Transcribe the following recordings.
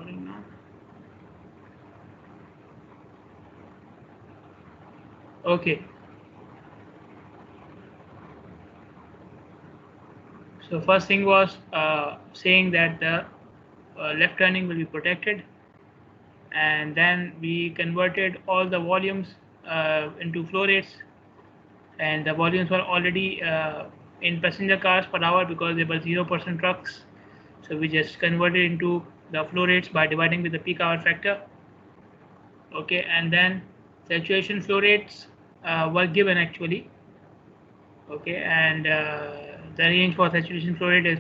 recording now. Okay. So first thing was saying that the left turning will be protected, and then we converted all the volumes into flow rates, and the volumes were already in passenger cars per hour because they were 0% trucks. So we just converted into the flow rates by dividing with the peak hour factor. Okay, and then saturation flow rates were given actually. Okay, and the range for saturation flow rate is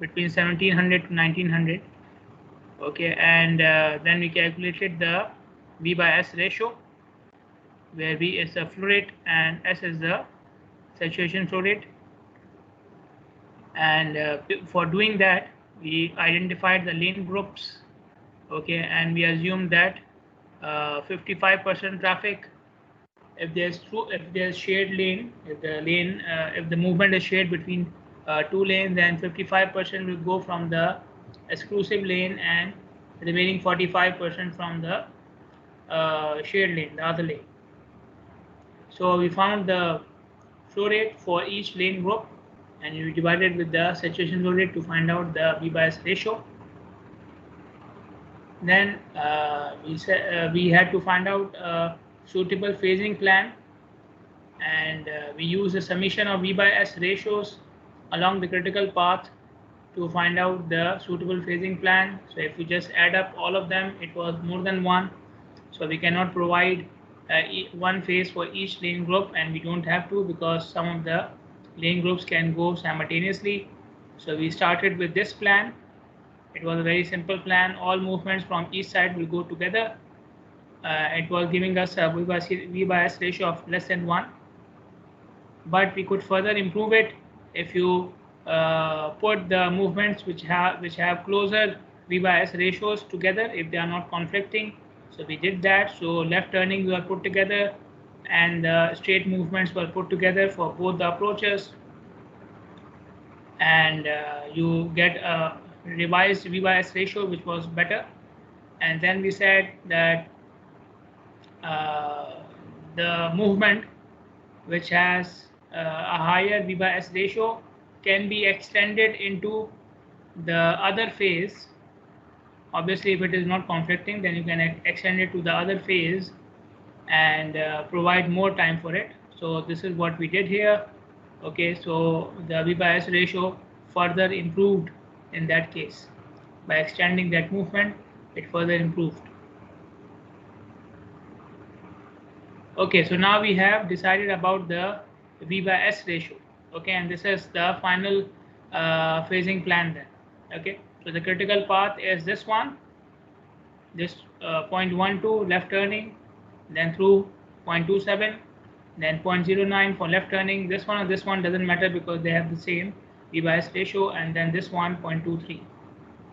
between 1700 to 1900. Okay, and then we calculated the V by S ratio, where V is the flow rate and S is the saturation flow rate. And for doing that, we identified the lane groups. Okay, and we assumed that 55% traffic, if there's shared lane, if the movement is shared between two lanes, then 55% will go from the exclusive lane and remaining 45% from the shared lane, the other lane. So we found the flow rate for each lane group, and we divided with the saturation flow rate to find out the V by S ratio. Then we had to find out a suitable phasing plan, and we use the summation of V by S ratios along the critical path to find out the suitable phasing plan. So if we just add up all of them, it was more than one. So we cannot provide one phase for each lane group, and we don't have to because some of the lane groups can go simultaneously. So we started with this plan. It was a very simple plan. All movements from each side will go together. It was giving us a V by S ratio of less than 1. But we could further improve it if you put the movements which have closer V by S ratios together if they are not conflicting. So we did that. So left turnings were put together and the straight movements were put together for both the approaches, and you get a revised V by S ratio which was better. And then we said that the movement which has a higher V by S ratio can be extended into the other phase. Obviously, if it is not conflicting, then you can extend it to the other phase and provide more time for it. So this is what we did here. Okay, so the V by S ratio further improved in that case. By extending that movement, it further improved. Okay, so now we have decided about the V by S ratio. Okay, and this is the final phasing plan then. Okay, so the critical path is this one, this 0.12 left turning, then through 0.27, then 0.09 for left turning. This one or this one doesn't matter because they have the same V by S ratio, and then this one 0.23.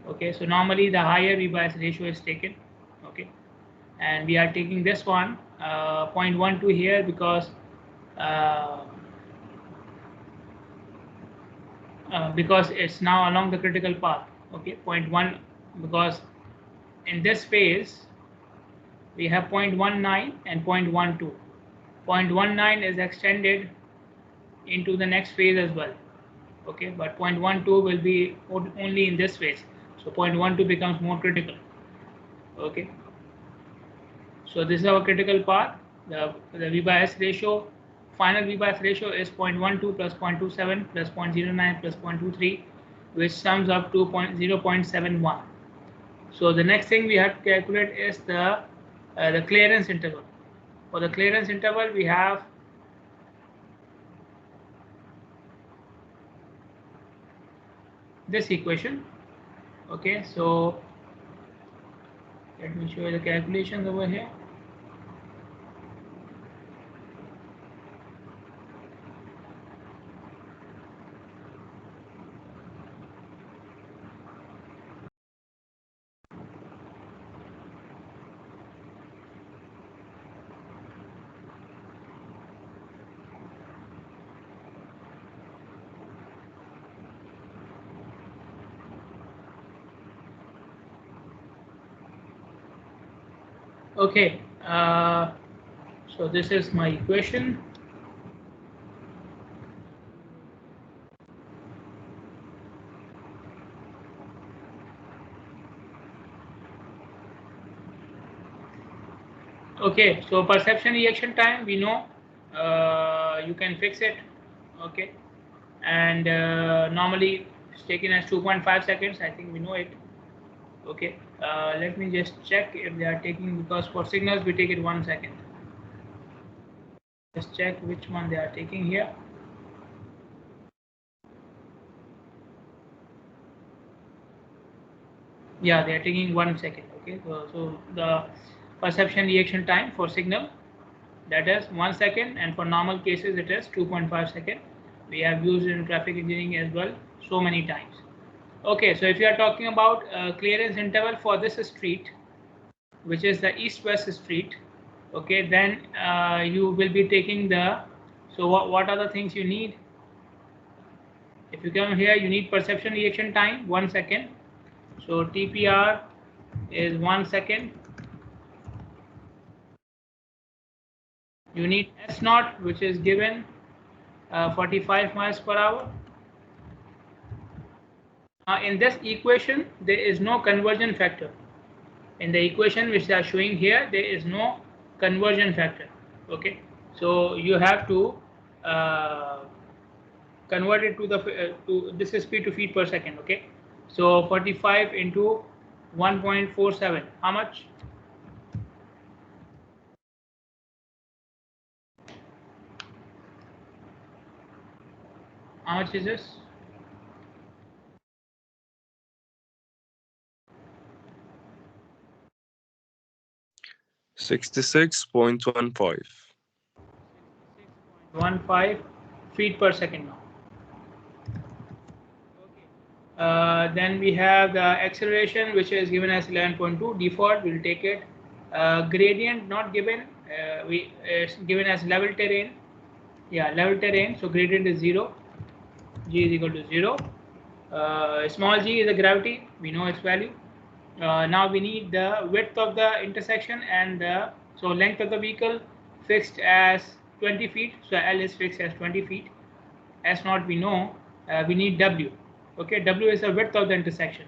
Okay, so normally the higher V by S ratio is taken. Okay, and we are taking this one 0.12 here because it's now along the critical path. Okay, 0.1 because in this phase we have 0.19 and 0.12. 0.19 is extended into the next phase as well. Okay, but 0.12 will be only in this phase, so 0.12 becomes more critical. Okay, so this is our critical path. The V by S ratio, final V by S ratio is 0.12 plus 0.27 plus 0.09 plus 0.23, which sums up to 0.71. So the next thing we have to calculate is the clearance interval. For the clearance interval, we have this equation. Okay, so let me show you the calculations over here. Okay, so this is my equation. Okay, so perception reaction time, we know you can fix it. Okay, and normally it's taken as 2.5 seconds. I think we know it. Okay, let me just check if they are taking, because for signals we take it 1 second. Just check which one they are taking here. Yeah, they are taking 1 second. Okay, so the perception reaction time for signal, that is 1 second, and for normal cases it is 2.5 second. We have used in traffic engineering as well so many times. Okay, so if you are talking about clearance interval for this street, which is the east-west street, okay, then you will be taking the, so what are the things you need? If you come here, you need perception reaction time 1 second. So TPR is 1 second. You need S naught, which is given 45 miles per hour. In this equation, there is no conversion factor. In the equation which they are showing here, there is no conversion factor. Okay, so you have to convert it to the to this is speed to feet per second. Okay, so 45 into 1.47, how much? How much is this? $66.15. 6.15 feet per second now. Then we have the acceleration, which is given as 11.2 default. We'll take it. Gradient not given. We is given as level terrain. Yeah, level terrain. So gradient is 0. G is equal to 0. Small g is the gravity. We know its value. Now we need the width of the intersection and the, so length of the vehicle fixed as 20 feet. So L is fixed as 20 feet. S naught we know. We need W. Okay, W is the width of the intersection.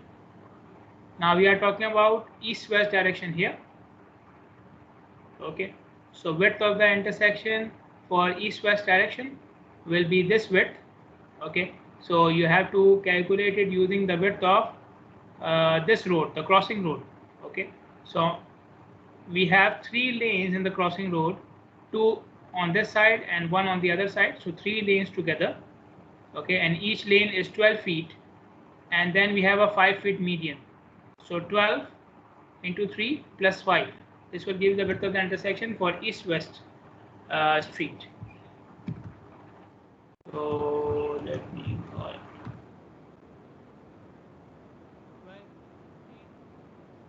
Now we are talking about east-west direction here. Okay, so width of the intersection for east-west direction will be this width. Okay, so you have to calculate it using the width of this road, the crossing road. Okay, so we have 3 lanes in the crossing road, 2 on this side and 1 on the other side, so 3 lanes together. Okay, and each lane is 12 feet, and then we have a 5 feet median. So 12 into 3 plus 5. This will give the width of the intersection for east-west street. So let me call it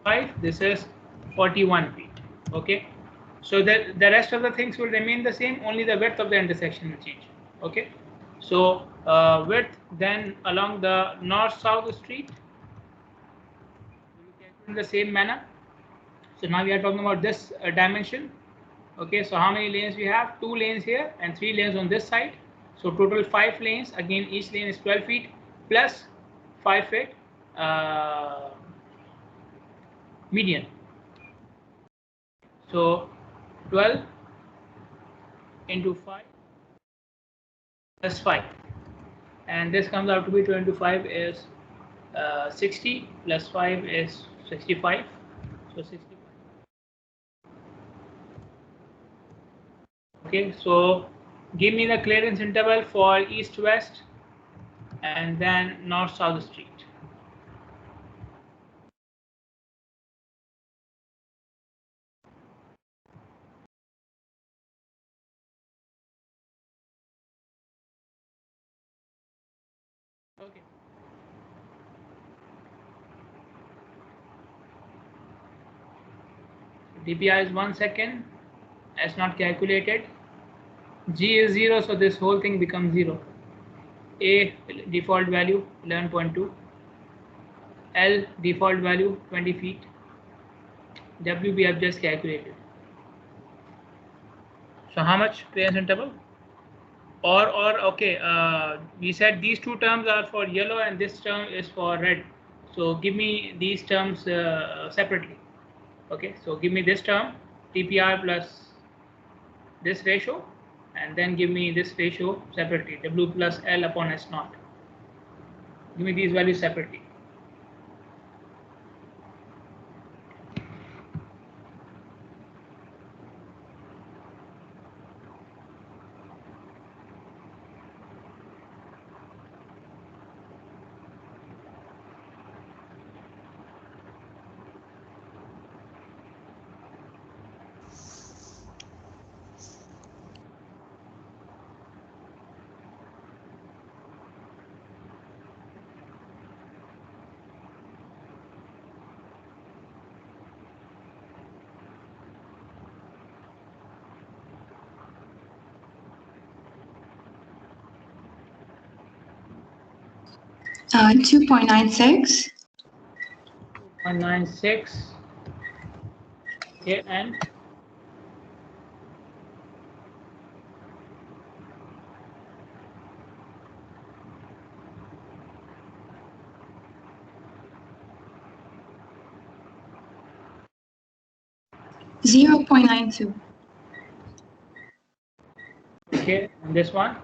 5. This is 41 feet. Okay. So the rest of the things will remain the same. Only the width of the intersection will change. Okay. So width then along the north-south street in the same manner. So now we are talking about this dimension. Okay, so how many lanes we have? 2 lanes here and 3 lanes on this side. So total 5 lanes. Again, each lane is 12 feet plus 5 feet median. So 12 into 5 plus 5, and this comes out to be 25 is 60 plus 5 is 65. So 65. Okay, so give me the clearance interval for east-west and then north-south street. Okay. DPI is 1 second. S not calculated. G is 0, so this whole thing becomes 0. A default value 11.2. L default value 20 feet. W we have just calculated. So how much clearance interval? Or okay, we said these two terms are for yellow and this term is for red. So give me these terms separately. Okay, so give me this term TPR plus this ratio, and then give me this ratio separately, W plus L upon S naught. Give me these values separately. Uh, 2.96. 2.96. Okay, and 0.92. okay, and this one?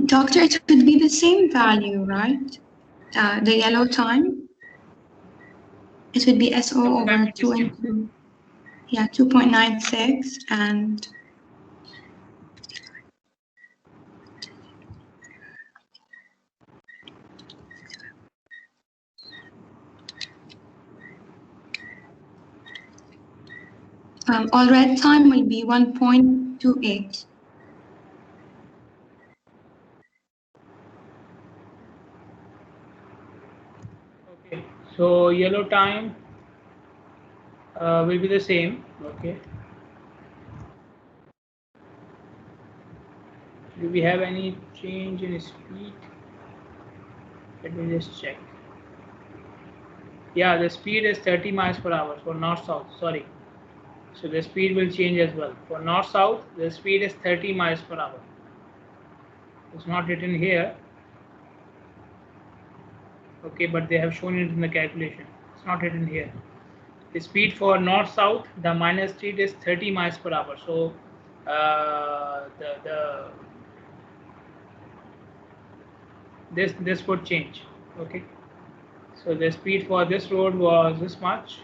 Doctor, it would be the same value, right? The yellow time, it would be SO over 2 into, yeah, 2.96 and all red time will be 1.28. Okay, so yellow time will be the same. Okay. Do we have any change in speed? Let me just check. Yeah, the speed is 30 miles per hour for north-south. Sorry. So the speed will change as well. For north-south, the speed is 30 miles per hour. It's not written here. Okay, but they have shown it in the calculation. It's not written here. The speed for north-south, the minus speed is 30 miles per hour. So this would change. Okay. So the speed for this road was this much,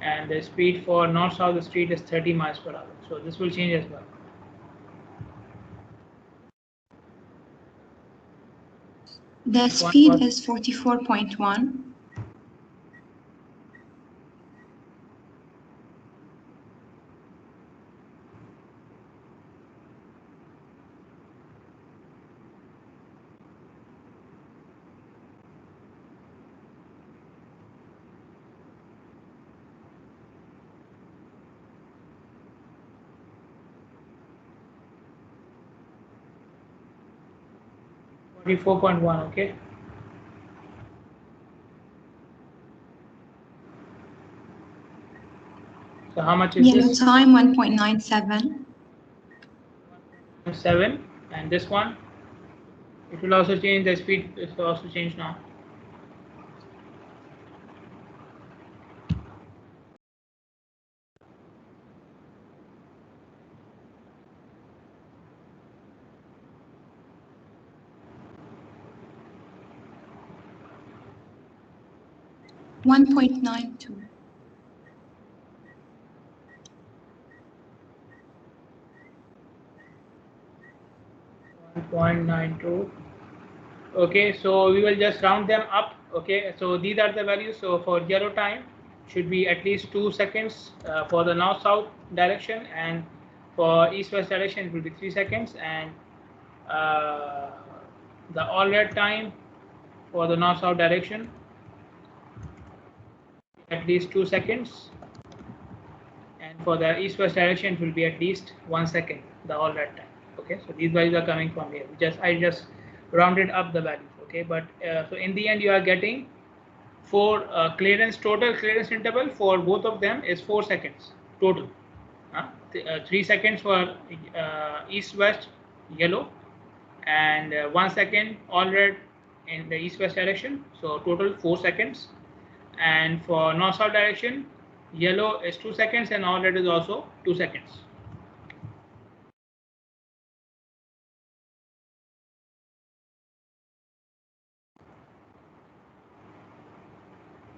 and the speed for north-south street is 30 miles per hour. So this will change as well. The speed is 44.1. $44.1, okay. So how much is Yellow this? time 1.97. 7, and this one, it will also change, the speed is also change now. 1.92. 1.92. Okay, so we will just round them up. Okay, so these are the values. So for yellow time should be at least 2 seconds for the north south direction, and for east west direction it will be 3 seconds, and the all red time for the north south direction at least 2 seconds, and for the east west direction it will be at least 1 second, the all red time. Okay, so these values are coming from here. I just rounded up the values. Okay, but so in the end you are getting for total clearance interval for both of them is 4 seconds total. 3 seconds for east west yellow, and 1 second all red in the east west direction, so total 4 seconds. And for north south direction, yellow is 2 seconds and all red is also 2 seconds.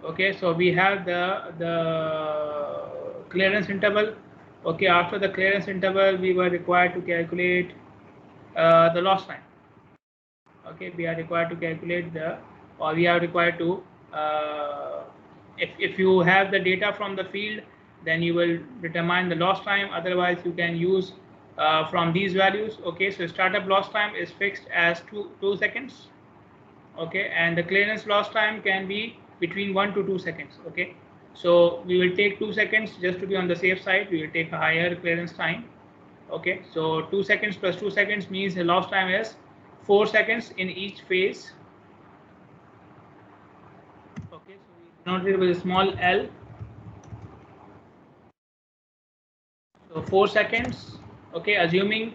Okay, so we have the clearance interval. Okay, after the clearance interval we were required to calculate the loss time. Okay, we are required to calculate we are required to if you have the data from the field, then you will determine the loss time. Otherwise you can use from these values. Okay, so startup loss time is fixed as 2 seconds. Okay, and the clearance loss time can be between 1 to 2 seconds. Okay, so we will take 2 seconds just to be on the safe side. We will take a higher clearance time. Okay, so 2 seconds plus 2 seconds means the loss time is 4 seconds in each phase. Okay, so we denote it with a small l. So 4 seconds. Okay, assuming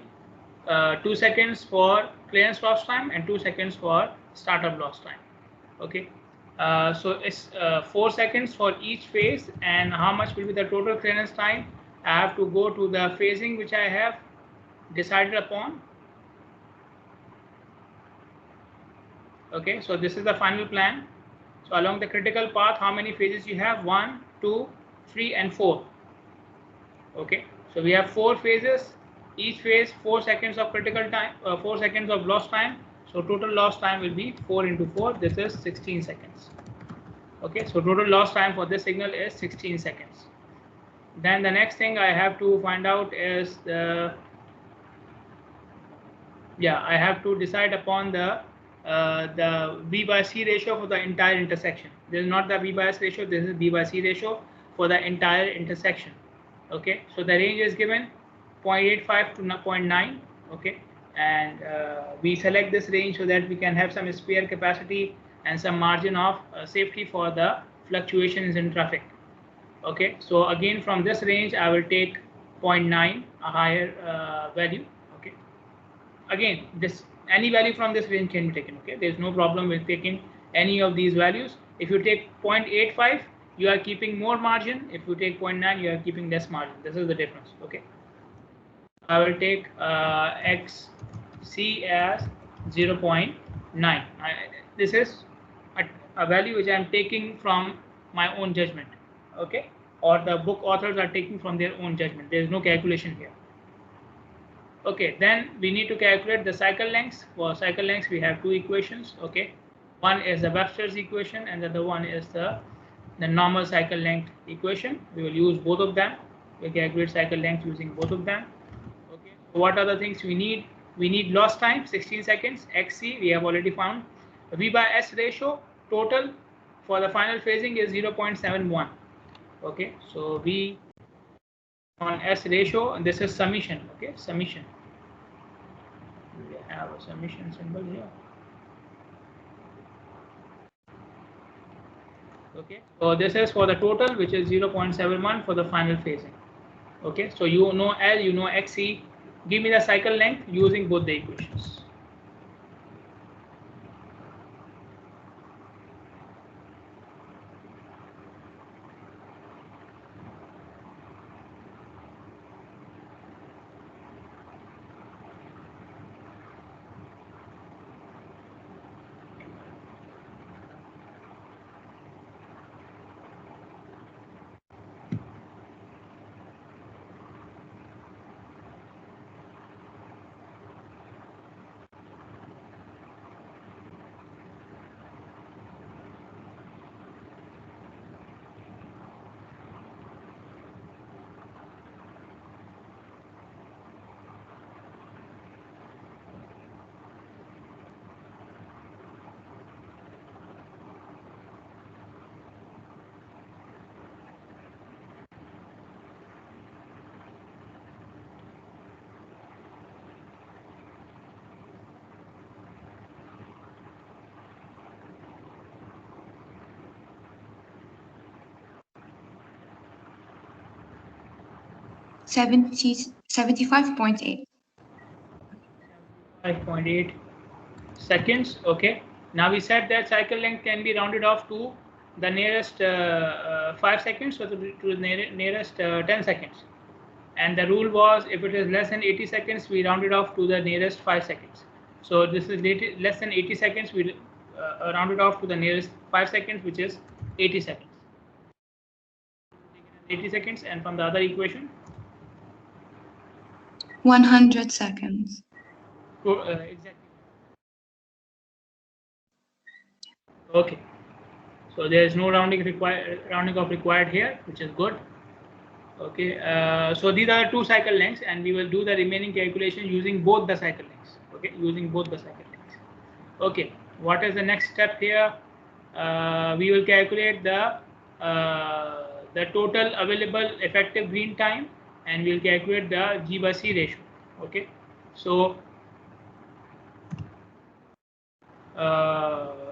2 seconds for clearance loss time and 2 seconds for startup loss time. Okay, so it's 4 seconds for each phase. And how much will be the total clearance time? I have to go to the phasing which I have decided upon. Okay, so this is the final plan. So along the critical path, how many phases you have? 1, 2, 3, and 4. Okay, so we have 4 phases. Each phase 4 seconds of critical time, 4 seconds of loss time. So total loss time will be 4 into 4. This is 16 seconds. Okay, so total loss time for this signal is 16 seconds. Then the next thing I have to find out is I have to decide upon the V by C ratio for the entire intersection. This is not the V by S ratio, this is V by C ratio for the entire intersection. Okay, so the range is given 0.85 to 0.9. Okay, and we select this range so that we can have some spare capacity and some margin of safety for the fluctuations in traffic. Okay, so again from this range I will take 0.9, a higher value. Okay, again this any value from this range can be taken. Okay, there is no problem with taking any of these values. If you take 0.85, you are keeping more margin. If you take 0.9, you are keeping less margin. This is the difference. Okay, I will take XC as 0.9. This is a value which I am taking from my own judgment. Okay, or the book authors are taking from their own judgment. There is no calculation here. Okay, then we need to calculate the cycle lengths. For cycle lengths we have two equations. Okay, one is the Webster's equation and the other one is the normal cycle length equation. We will use both of them. We calculate cycle length using both of them. Okay, so what are the things we need? We need loss time 16 seconds. XC we have already found. V by S ratio total for the final phasing is 0.71. Okay, so V on S ratio, and this is summation. Okay, summation. We have a summation symbol here. Okay, so this is for the total, which is 0.71 for the final phasing. Okay, so you know L, you know XC. Give me the cycle length using both the equations. 75.8. 5.8 seconds. Okay. Now we said that cycle length can be rounded off to the nearest 5 seconds or to the nearest 10 seconds. And the rule was if it is less than 80 seconds, we round it off to the nearest 5 seconds. So this is less than 80 seconds, we round it off to the nearest 5 seconds, which is 80 seconds. 80 seconds, and from the other equation? 100 seconds. Exactly. Okay. So there is no rounding off required here, which is good. Okay. So these are 2 cycle lengths, and we will do the remaining calculation using both the cycle lengths. Okay, using both the cycle lengths. Okay. What is the next step here? We will calculate the total available effective green time, and we'll calculate the G/C ratio. Okay. So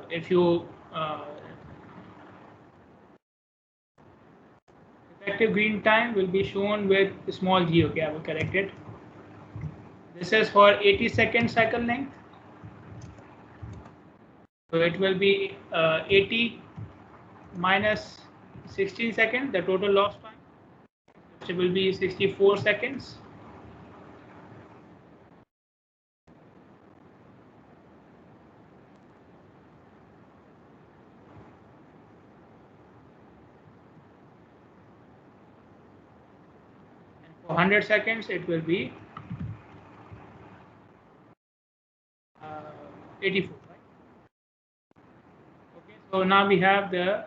if you effective green time will be shown with small g. Okay, I will correct it. This is for 80 second cycle length. So it will be 80 minus 16 seconds, the total lost time, which will be 64 seconds. And for 100 seconds, it will be 84. So now we have the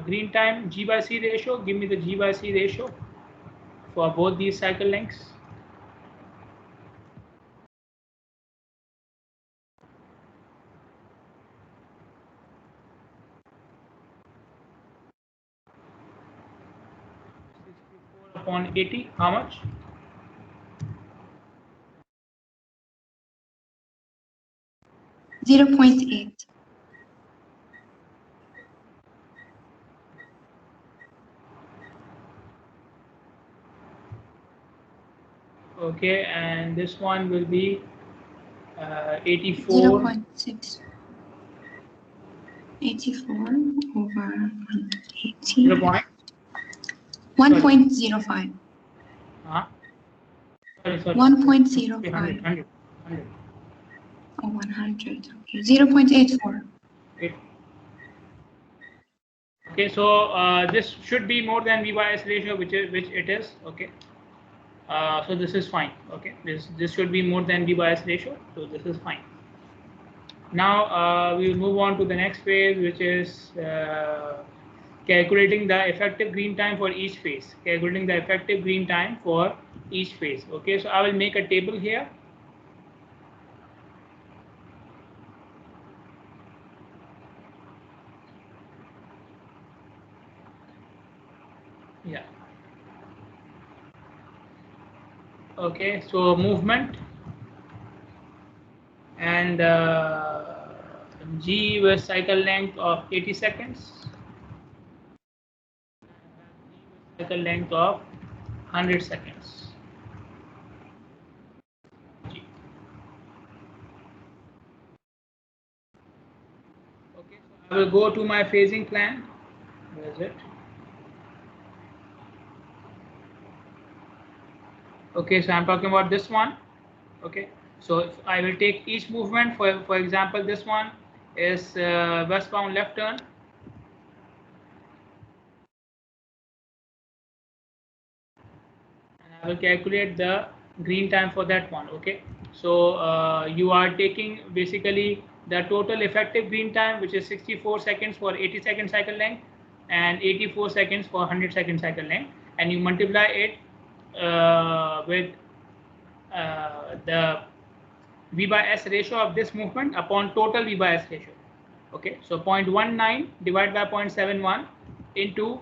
green time G/C ratio. Give me the G/C ratio for both these cycle lengths. Upon 80, how much? .8. Okay, and this one will be 84. 0.6. 84 over 180. 1.05. Huh? Sorry. 1.05. 100. Oh, 100. Okay, 0.84. Okay, so this should be more than V/S ratio, which it is. Okay. So this is fine. Okay, this should be more than V/S ratio, so this is fine. Now we will move on to the next phase, which is calculating the effective green time for each phase. Calculating the effective green time for each phase. Okay, so I will make a table here. Yeah. Okay, so movement and G with cycle length of 80 seconds. Cycle length of 100 seconds. G. Okay, so I will go to my phasing plan. Where is it? Okay, so I'm talking about this one. Okay, so if I will take each movement. For example, this one is westbound left turn. And I will calculate the green time for that one. Okay, so you are taking basically the total effective green time, which is 64 seconds for 80 second cycle length and 84 seconds for 100 second cycle length, and you multiply it with the V/S ratio of this movement upon total V/S ratio. Okay, so 0.19 divided by 0.71 into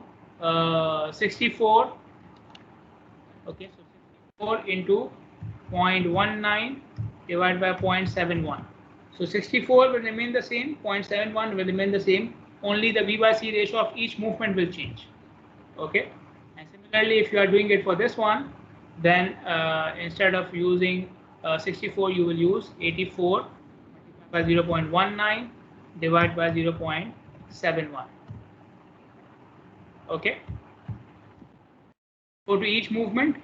64. Okay, so 64 into 0.19 divided by 0.71. So 64 will remain the same, 0.71 will remain the same, only the V/C ratio of each movement will change. Okay, and similarly, if you are doing it for this one, then instead of using 64, you will use 84 by 0.19 divided by 0.71. Okay. Go to each movement.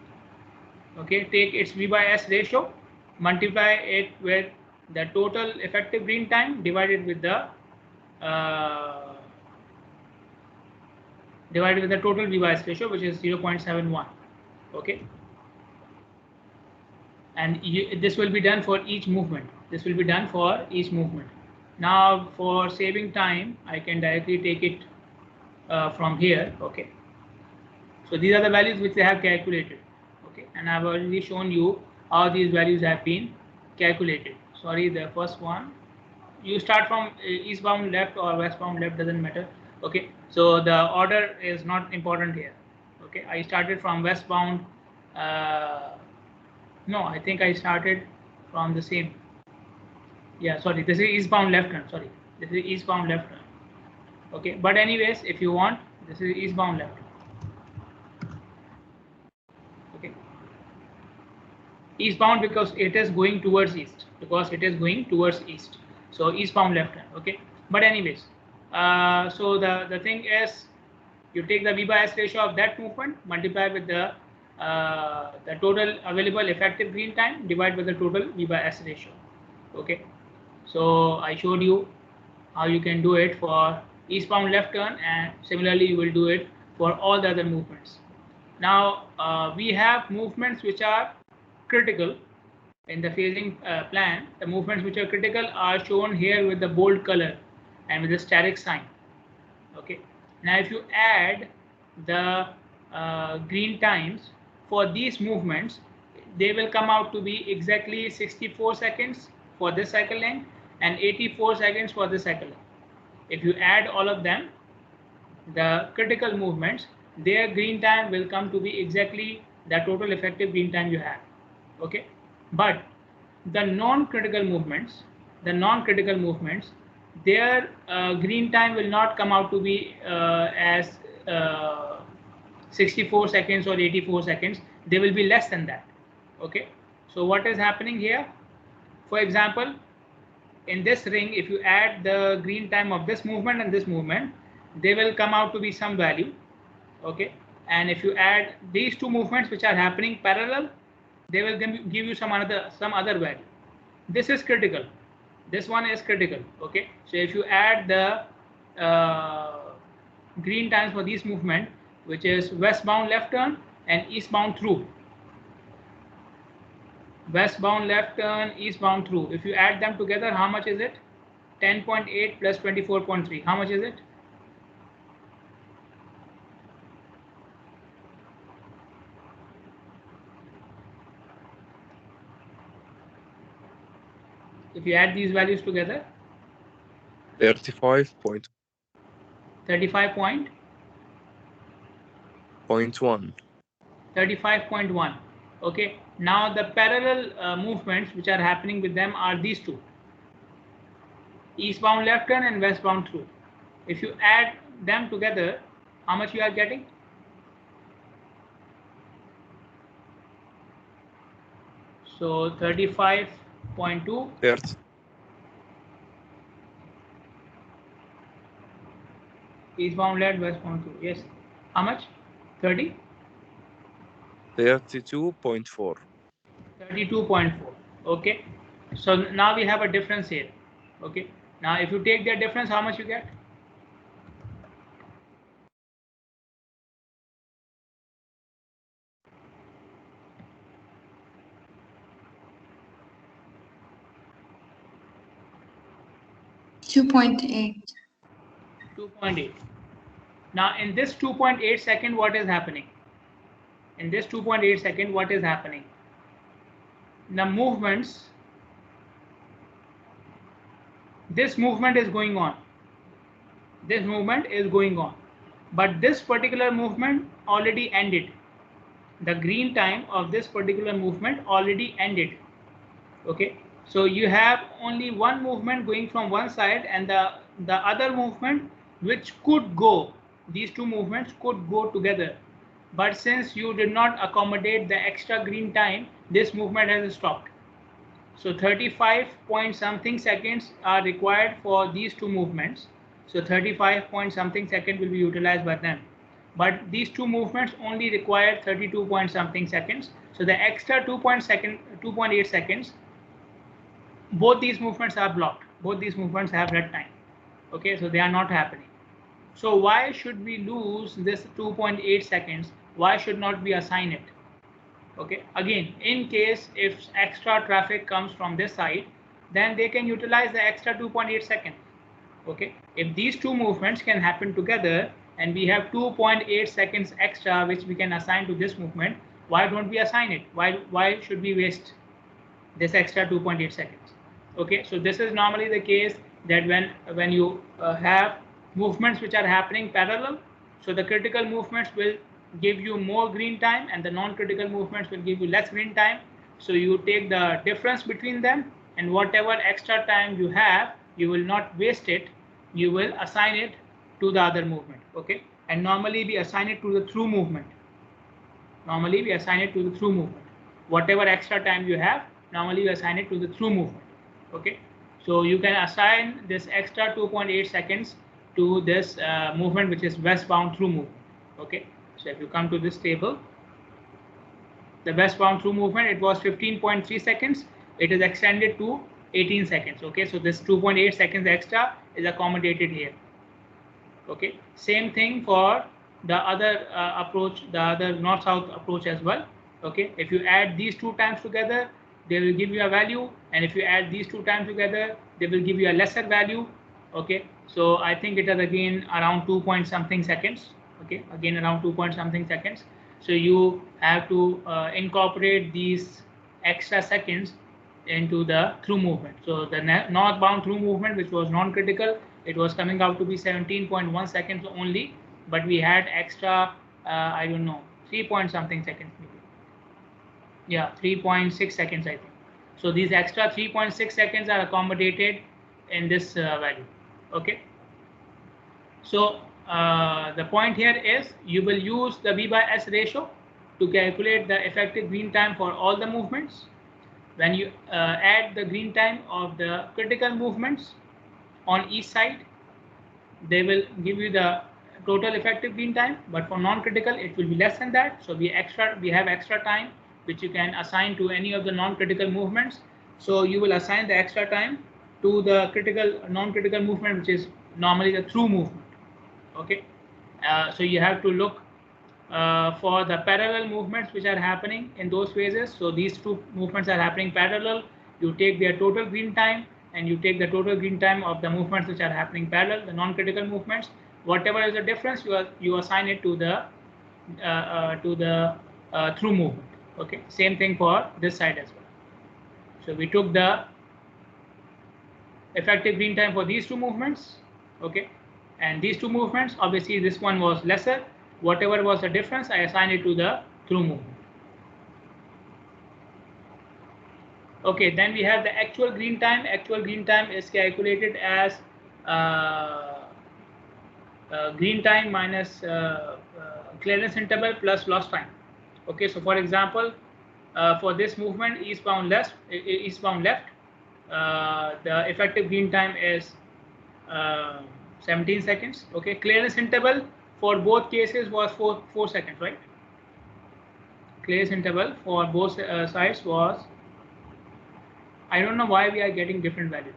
Okay, take its V by S ratio, multiply it with the total effective green time divided with the total V by S ratio, which is 0.71. Okay, and this will be done for each movement. This will be done for each movement. Now, for saving time, I can directly take it from here. Okay, so these are the values which they have calculated. Okay, and I've already shown you how these values have been calculated. Sorry, the first one, you start from eastbound left or westbound left, doesn't matter. Okay, so the order is not important here. Okay, I started from westbound. No, I think I started from the same. Yeah, sorry, this is eastbound left turn. Sorry, this is eastbound left turn. Okay, but anyways, if you want, this is eastbound left turn. Okay, eastbound because it is going towards east, so eastbound left hand. Okay, but anyways, so the thing is, you take the V by S ratio of that movement, multiply with the total available effective green time, divide with the total V by S ratio. Okay, so I showed you how you can do it for eastbound left turn, and similarly you will do it for all the other movements. Now we have movements which are critical in the phasing plan. The movements which are critical are shown here with the bold color and with the static sign. Okay, now if you add the green times for these movements, they will come out to be exactly 64 seconds for this cycle length and 84 seconds for this cycle length. If you add all of them, the critical movements, their green time will come to be exactly the total effective green time you have. Okay, but the non-critical movements, their green time will not come out to be as 64 seconds or 84 seconds. They will be less than that. Okay, so what is happening here? For example, in this ring, if you add the green time of this movement and this movement, they will come out to be some value. Okay, and if you add these two movements which are happening parallel, they will give you some other value. This is critical. This one is critical. Okay, so if you add the green times for this movement, which is westbound left turn and eastbound through, westbound left turn, eastbound through, if you add them together, how much is it? 10.8 plus 24.3. How much is it? If you add these values together, 35.1. 35.1. Okay, now the parallel movements which are happening with them are these two, eastbound left turn and westbound through. If you add them together, how much you are getting? So 35.2. 30. Eastbound left, westbound through. Yes. How much? 30? 32.4. 32.4. Okay. So now we have a difference here. Okay. Now if you take that difference, how much you get? $2.8. 2.8. Now in this 2.8 second, what is happening? In this 2.8 second, what is happening? The movements, this movement is going on. This movement is going on. But this particular movement already ended. The green time of this particular movement already ended. Okay. So you have only one movement going from one side, and the other movement which could go, these two movements could go together. but since you did not accommodate the extra green time, this movement has stopped. So 35 point something seconds are required for these two movements. So 35 point something second will be utilized by them. But these two movements only require 32 point something seconds. So the extra 2.8 seconds, both these movements are blocked. Both these movements have red time. Okay, so they are not happening. So why should we lose this 2.8 seconds? Why should not we assign it? Okay, again, in case if extra traffic comes from this side, then they can utilize the extra 2.8 seconds. Okay, if these two movements can happen together and we have 2.8 seconds extra which we can assign to this movement, why don't we assign it? Why should we waste this extra 2.8 seconds? Okay, so this is normally the case that when you have movements which are happening parallel, so the critical movements will give you more green time and the non-critical movements will give you less green time. So you take the difference between them, and whatever extra time you have, you will not waste it, you will assign it to the other movement. Okay, and normally we assign it to the through movement. Normally we assign it to the through movement. Whatever extra time you have, normally you assign it to the through movement. Okay, so you can assign this extra 2.8 seconds to this movement which is westbound through movement. Okay, so if you come to this table, the westbound through movement, it was 15.3 seconds, it is extended to 18 seconds. Okay, so this 2.8 seconds extra is accommodated here. Okay, same thing for the other approach, the other north-south approach as well. Okay, if you add these two times together, they will give you a value, and if you add these two times together, they will give you a lesser value. Okay, so I think it is again around 2 point something seconds. Okay, again around 2 point something seconds. So you have to incorporate these extra seconds into the through movement. So the northbound through movement, which was non-critical, it was coming out to be 17.1 seconds only, but we had extra I don't know, 3 point something seconds maybe. Yeah, 3.6 seconds I think. So these extra 3.6 seconds are accommodated in this value. Okay, so the point here is you will use the V by S ratio to calculate the effective green time for all the movements. When you add the green time of the critical movements on each side, they will give you the total effective green time, but for non-critical it will be less than that. So we have extra time which you can assign to any of the non-critical movements. So you will assign the extra time to the critical non-critical movement, which is normally the through movement. Okay, so you have to look for the parallel movements which are happening in those phases. So these two movements are happening parallel. You take their total green time and you take the total green time of the movements which are happening parallel, the non-critical movements. Whatever is the difference, you assign it to the through movement. Okay, same thing for this side as well. So we took the effective green time for these two movements. Okay, and these two movements, obviously this one was lesser. Whatever was the difference, I assign it to the through movement. Okay, then we have the actual green time. Actual green time is calculated as green time minus clearance interval plus lost time. Okay, so for example, for this movement eastbound left, the effective green time is 17 seconds. Okay, clearance interval for both cases was 4 seconds, right? Clearance interval for both sides was, I don't know why we are getting different values.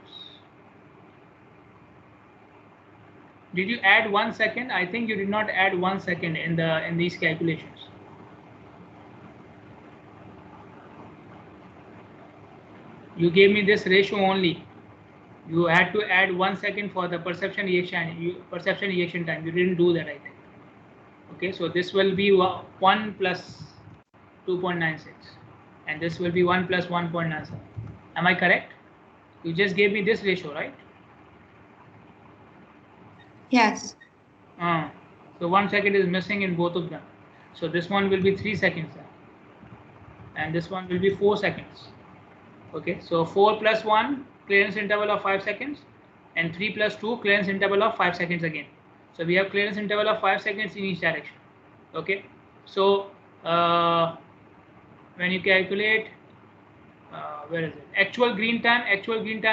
Did you add 1 second? I think you did not add 1 second in these calculations. You gave me this ratio only. You had to add 1 second for the perception reaction time. You didn't do that, I think. Okay, so this will be 1 plus 2.96, and this will be 1 plus 1.97. Am I correct? You just gave me this ratio, right? Yes. So 1 second is missing in both of them. So this one will be 3 seconds then, and this one will be 4 seconds. Okay, so 4 plus 1 clearance interval of 5 seconds, and 3 plus 2 clearance interval of 5 seconds again. So we have clearance interval of 5 seconds in each direction. Okay, So when you calculate, where is it? Actual green time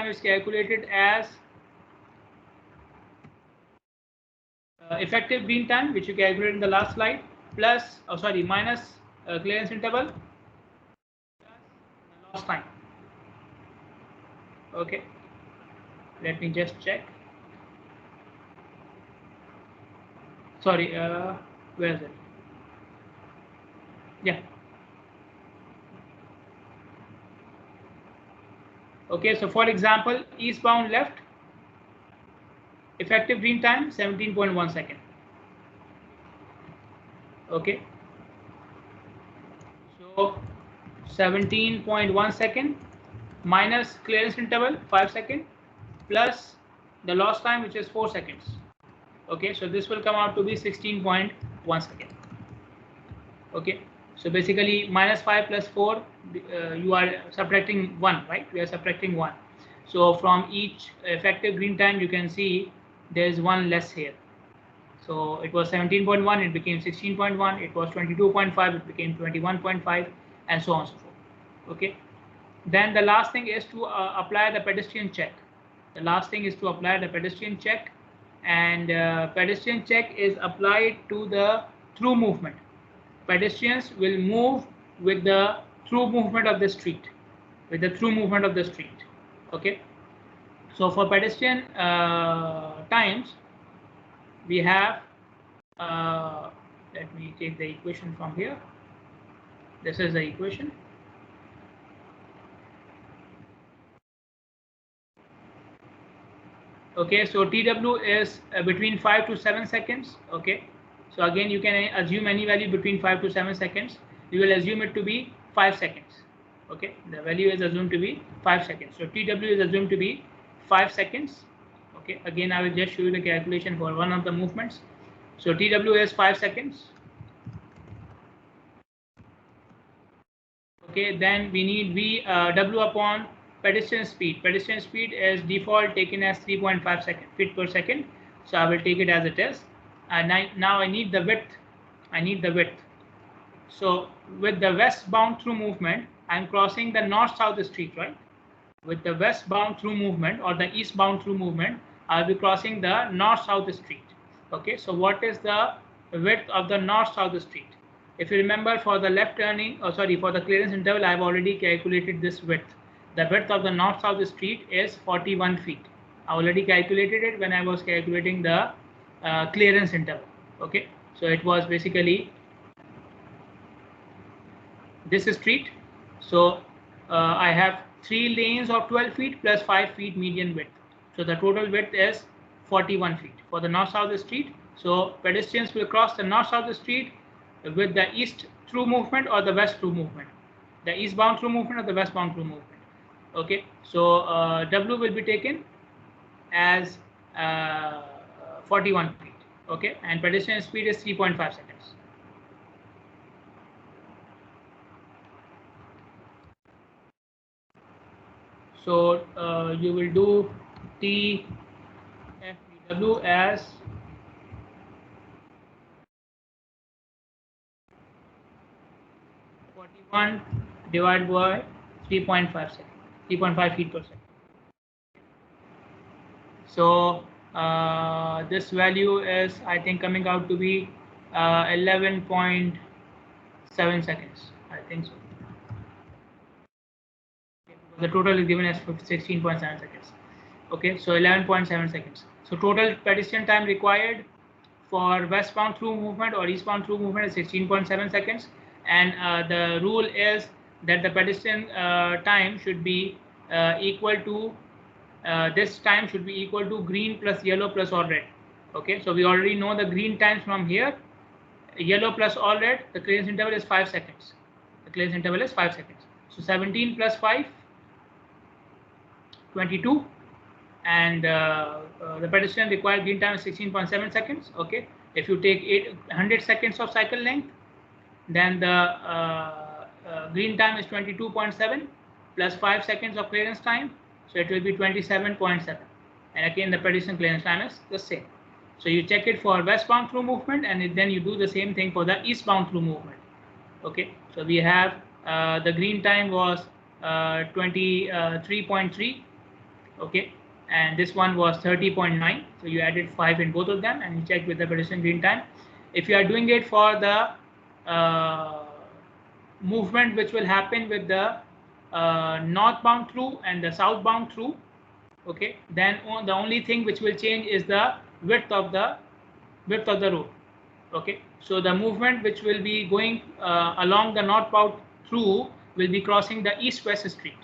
is calculated as effective green time, which you calculated in the last slide, plus, minus clearance interval plus the lost time. Okay, let me just check. Sorry, where is it? Yeah. Okay, so for example, eastbound left, effective green time 17.1 second. Okay, so 17.1 second minus clearance interval 5 second plus the lost time, which is 4 seconds. Okay, so this will come out to be 16.1 second. Okay, so basically minus 5 plus 4, you are subtracting 1, right? We are subtracting 1. So from each effective green time, you can see there is 1 less here. So it was 17.1, it became 16.1, it was 22.5, it became 21.5, and so on and so forth. Okay, then the last thing is to apply the pedestrian check. The last thing is to apply the pedestrian check, and pedestrian check is applied to the through movement. Pedestrians will move with the through movement of the street, Okay, so for pedestrian times, we have, let me take the equation from here. This is the equation. Okay, so TW is between 5 to 7 seconds. Okay, so again, you can assume any value between 5 to 7 seconds. We will assume it to be 5 seconds. Okay, the value is assumed to be 5 seconds. So TW is assumed to be 5 seconds. Okay, again, I will just show you the calculation for one of the movements. So TW is 5 seconds. Okay, then we need W upon pedestrian speed. Pedestrian speed is default taken as 3.5 feet per second. So I will take it as it is. And now I need the width. So with the westbound through movement, I'm crossing the north-south street, right? With the westbound through movement or the eastbound through movement, I'll be crossing the north-south street. Okay, so what is the width of the north-south street? If you remember, for the left turning, for the clearance interval, I've already calculated this width. The width of the north-south street is 41 feet. I already calculated it when I was calculating the clearance interval. Okay, so it was basically this street. So I have 3 lanes of 12 feet plus 5 feet median width. So the total width is 41 feet for the north-south street. So pedestrians will cross the north-south street with the east through movement or the west through movement, the eastbound through movement or the westbound through movement. Okay, so W will be taken as 41 feet. Okay, and pedestrian speed is 3.5 seconds. So you will do TFW as 41 divided by 3.5 seconds, 3.5 feet per second. So this value is, I think, coming out to be 11.7 seconds. I think so. The total is given as 16.7 seconds. Okay, so 11.7 seconds. So total pedestrian time required for westbound through movement or eastbound through movement is 16.7 seconds. And the rule is that the pedestrian time should be equal to this time should be equal to green plus yellow plus all red. Okay, so we already know the green times from here. Yellow plus all red, the clearance interval is 5 seconds. The clearance interval is 5 seconds. So 17 plus 5, 22, and the pedestrian required green time is 16.7 seconds. Okay, if you take 100 seconds of cycle length, then the green time is 22.7 plus 5 seconds of clearance time, so it will be 27.7, and again the pedestrian clearance time is the same. So you check it for westbound through movement, and then you do the same thing for the eastbound through movement. Okay, so we have the green time was 23.3. Okay, and this one was 30.9. So you added 5 in both of them, and you check with the pedestrian green time. If you are doing it for the movement which will happen with the northbound through and the southbound through, okay, then the only thing which will change is the width of the road. Okay, so the movement which will be going along the northbound through will be crossing the east-west street.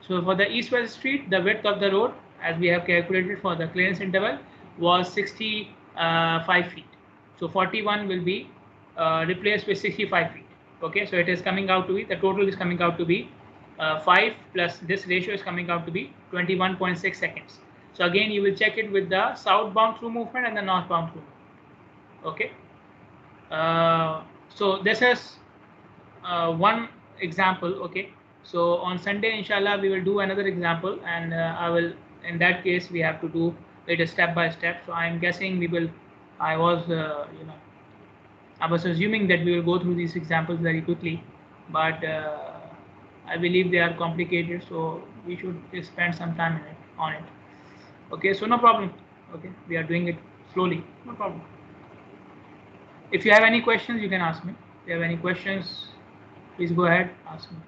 So for the east-west street, the width of the road, as we have calculated for the clearance interval, was 65 feet. So 41 will be replaced with 65 feet. Okay, so it is coming out to be, the total is coming out to be 5 plus this ratio is coming out to be 21.6 seconds. So again, you will check it with the southbound through movement and the northbound through movement. Okay, so this is one example. Okay, so on Sunday, inshallah, we will do another example, and I will, in that case, we have to do it step by step. So I'm guessing we will, I was assuming that we will go through these examples very quickly, but I believe they are complicated, so we should spend some time on it. Okay, so no problem. Okay, we are doing it slowly, no problem. If you have any questions, you can ask me. If you have any questions, please go ahead, ask me.